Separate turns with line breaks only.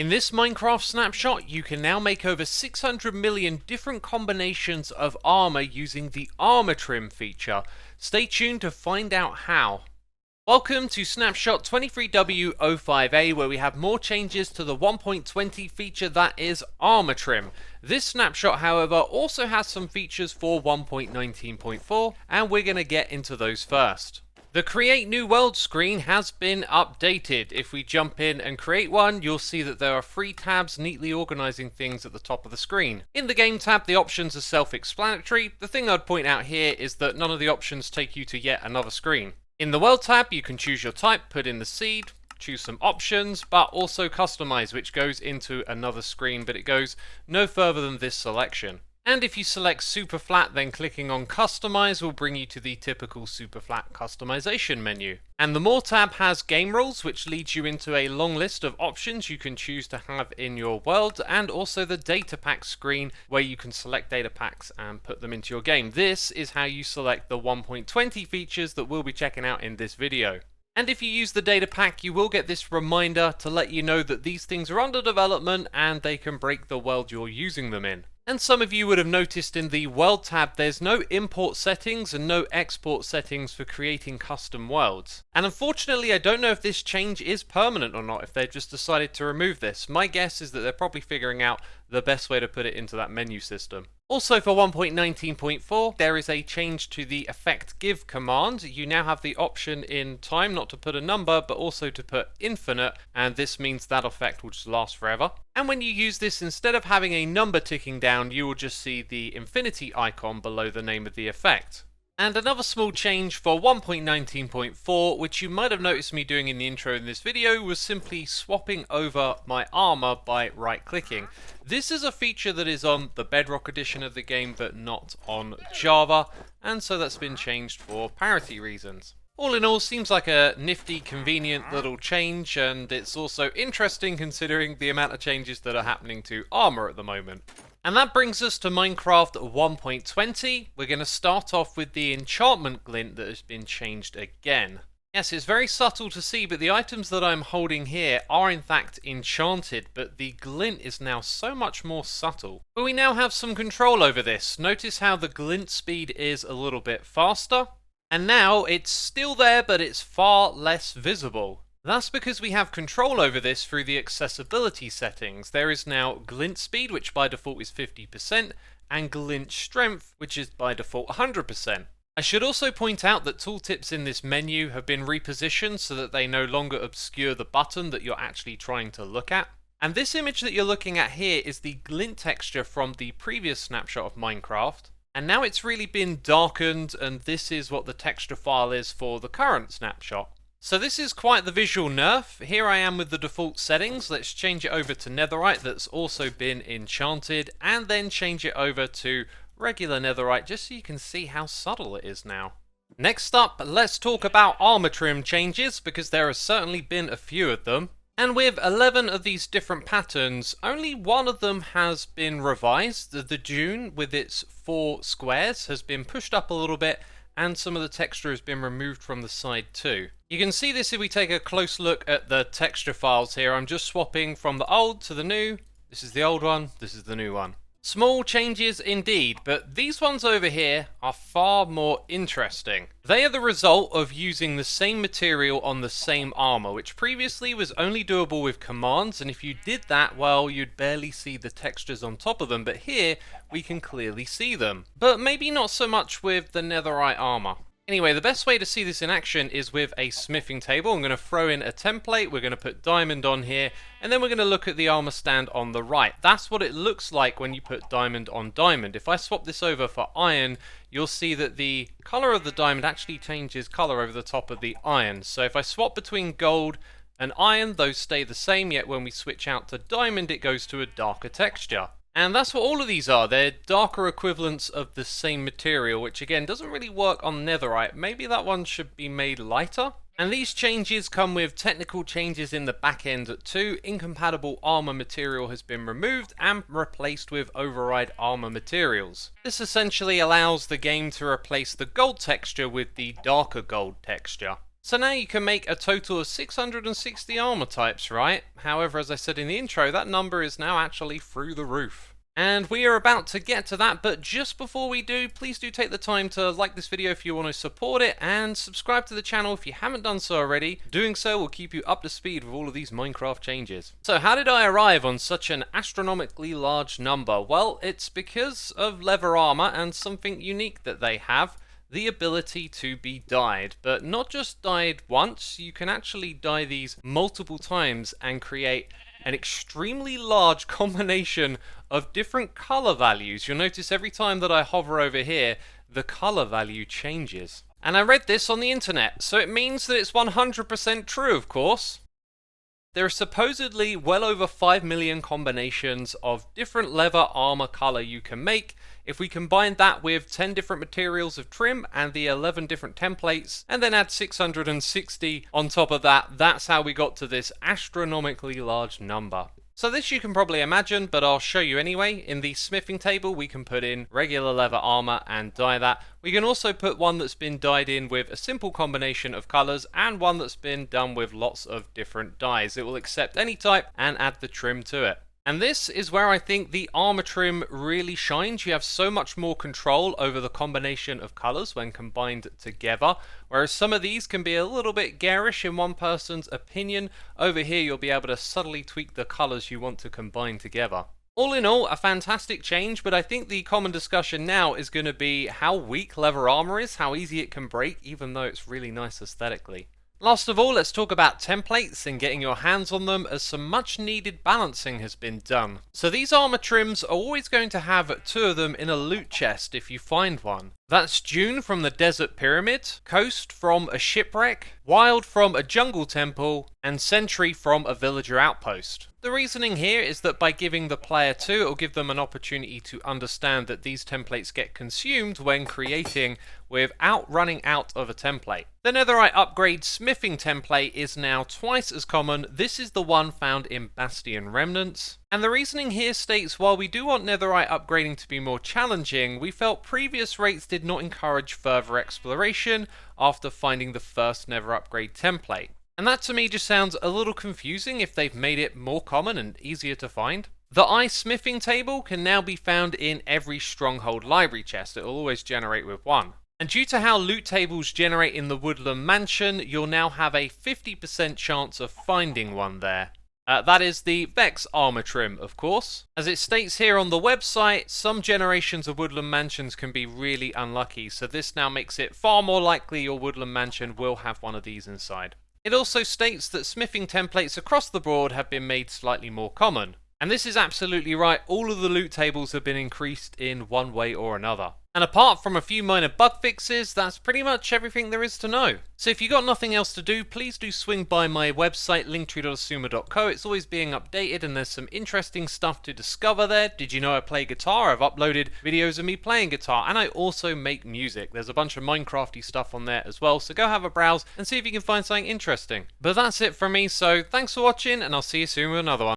In this Minecraft snapshot, you can now make over 600 million different combinations of armor using the armor trim feature. Stay tuned to find out how. Welcome to Snapshot 23W05A, where we have more changes to the 1.20 feature that is armor trim. This snapshot, however, also has some features for 1.19.4, and we're going to get into those first. The Create New World screen has been updated. If we jump in and create one, you'll see that there are 3 tabs neatly organizing things at the top of the screen. In the Game tab, the options are self-explanatory. The thing I'd point out here is that none of the options take you to yet another screen. In the World tab, you can choose your type, put in the seed, choose some options, but also customize, which goes into another screen, but it goes no further than this selection. And if you select super flat, then clicking on customize will bring you to the typical super flat customization menu. And the more tab has game rules, which leads you into a long list of options you can choose to have in your world, and also the data pack screen where you can select data packs and put them into your game. This is how you select the 1.20 features that we'll be checking out in this video. And if you use the data pack, you will get this reminder to let you know that these things are under development and they can break the world you're using them in. And some of you would have noticed in the World tab there's no import settings and no export settings for creating custom worlds. And unfortunately, I don't know if this change is permanent or not, if they've just decided to remove this. My guess is that they're probably figuring out the best way to put it into that menu system. Also for 1.19.4, there is a change to the effect give command. You now have the option in time not to put a number, but also to put infinite, and this means that effect will just last forever. And when you use this, instead of having a number ticking down, you will just see the infinity icon below the name of the effect. And another small change for 1.19.4, which you might have noticed me doing in the intro in this video, was simply swapping over my armor by right-clicking. This is a feature that is on the Bedrock edition of the game, but not on Java, and so that's been changed for parity reasons. All in all, seems like a nifty, convenient little change, and it's also interesting considering the amount of changes that are happening to armor at the moment. And that brings us to Minecraft 1.20. We're going to start off with the enchantment glint that has been changed again. Yes, it's very subtle to see, but the items that I'm holding here are in fact enchanted, but the glint is now so much more subtle. But we now have some control over this. Notice how the glint speed is a little bit faster, and now it's still there, but it's far less visible. That's because we have control over this through the accessibility settings. There is now glint speed, which by default is 50%, and glint strength, which is by default 100%. I should also point out that tooltips in this menu have been repositioned so that they no longer obscure the button that you're actually trying to look at. And this image that you're looking at here is the glint texture from the previous snapshot of Minecraft. And now it's really been darkened, and this is what the texture file is for the current snapshot. So this is quite the visual nerf. Here I am with the default settings. Let's change it over to netherite that's also been enchanted, and then change it over to regular netherite just so you can see how subtle it is now. Next up, let's talk about armor trim changes, because there has certainly been a few of them. And with 11 of these different patterns, only one of them has been revised. The dune with its 4 squares has been pushed up a little bit, and some of the texture has been removed from the side too. You can see this if we take a close look at the texture files here. I'm just swapping from the old to the new. This is the old one, this is the new one. Small changes indeed, but these ones over here are far more interesting. They are the result of using the same material on the same armor, which previously was only doable with commands, and if you did that, well, you'd barely see the textures on top of them, but here we can clearly see them. But maybe not so much with the netherite armor. Anyway, the best way to see this in action is with a smithing table. I'm going to throw in a template, we're going to put diamond on here, and then we're going to look at the armor stand on the right. That's what it looks like when you put diamond on diamond. If I swap this over for iron, you'll see that the color of the diamond actually changes color over the top of the iron. So if I swap between gold and iron, those stay the same, yet when we switch out to diamond, it goes to a darker texture. And that's what all of these are. They're darker equivalents of the same material, which again doesn't really work on netherite. Maybe that one should be made lighter. And these changes come with technical changes in the back end too. Incompatible armor material has been removed and replaced with override armor materials. This essentially allows the game to replace the gold texture with the darker gold texture. So now you can make a total of 660 armor types, right? However, as I said in the intro, that number is now actually through the roof. And we are about to get to that, but just before we do, please do take the time to like this video if you want to support it, and subscribe to the channel if you haven't done so already. Doing so will keep you up to speed with all of these Minecraft changes. So how did I arrive on such an astronomically large number? Well, it's because of leather armor and something unique that they have. The ability to be dyed, but not just dyed once, you can actually dye these multiple times and create an extremely large combination of different color values. You'll notice every time that I hover over here, the color value changes. And I read this on the internet, so it means that it's 100% true, of course. There are supposedly well over 5 million combinations of different leather armor color you can make. If we combine that with 10 different materials of trim and the 11 different templates, and then add 660 on top of that, that's how we got to this astronomically large number. So this you can probably imagine, but I'll show you anyway. In the smithing table, we can put in regular leather armor and dye that. We can also put one that's been dyed in with a simple combination of colors and one that's been done with lots of different dyes. It will accept any type and add the trim to it. And this is where I think the armor trim really shines. You have so much more control over the combination of colors when combined together, whereas some of these can be a little bit garish in one person's opinion. Over here you'll be able to subtly tweak the colors you want to combine together. All in all, a fantastic change, but I think the common discussion now is going to be how weak leather armor is, how easy it can break, even though it's really nice aesthetically. Last of all, let's talk about templates and getting your hands on them, as some much needed balancing has been done. So these armor trims are always going to have 2 of them in a loot chest if you find one. That's Dune from the Desert Pyramid, Coast from a shipwreck, Wild from a jungle temple, and Sentry from a villager outpost. The reasoning here is that by giving the player 2, it will give them an opportunity to understand that these templates get consumed when creating without running out of a template. The Netherite upgrade smithing template is now twice as common. This is the one found in Bastion Remnants. And the reasoning here states, while we do want Netherite upgrading to be more challenging, we felt previous rates did not encourage further exploration after finding the first Nether upgrade template. And that to me just sounds a little confusing if they've made it more common and easier to find. The ice smithing table can now be found in every stronghold library chest. It will always generate with one. And due to how loot tables generate in the Woodland Mansion, you'll now have a 50% chance of finding one there. That is the Vex armor trim, of course. As it states here on the website, some generations of Woodland Mansions can be really unlucky, so this now makes it far more likely your Woodland Mansion will have one of these inside. It also states that smithing templates across the board have been made slightly more common. And this is absolutely right, all of the loot tables have been increased in one way or another. And apart from a few minor bug fixes, that's pretty much everything there is to know. So if you've got nothing else to do, please do swing by my website, linktree.xisuma.co. It's always being updated and there's some interesting stuff to discover there. Did you know I play guitar? I've uploaded videos of me playing guitar, and I also make music. There's a bunch of Minecrafty stuff on there as well, so go have a browse and see if you can find something interesting. But that's it from me, so thanks for watching, and I'll see you soon with another one.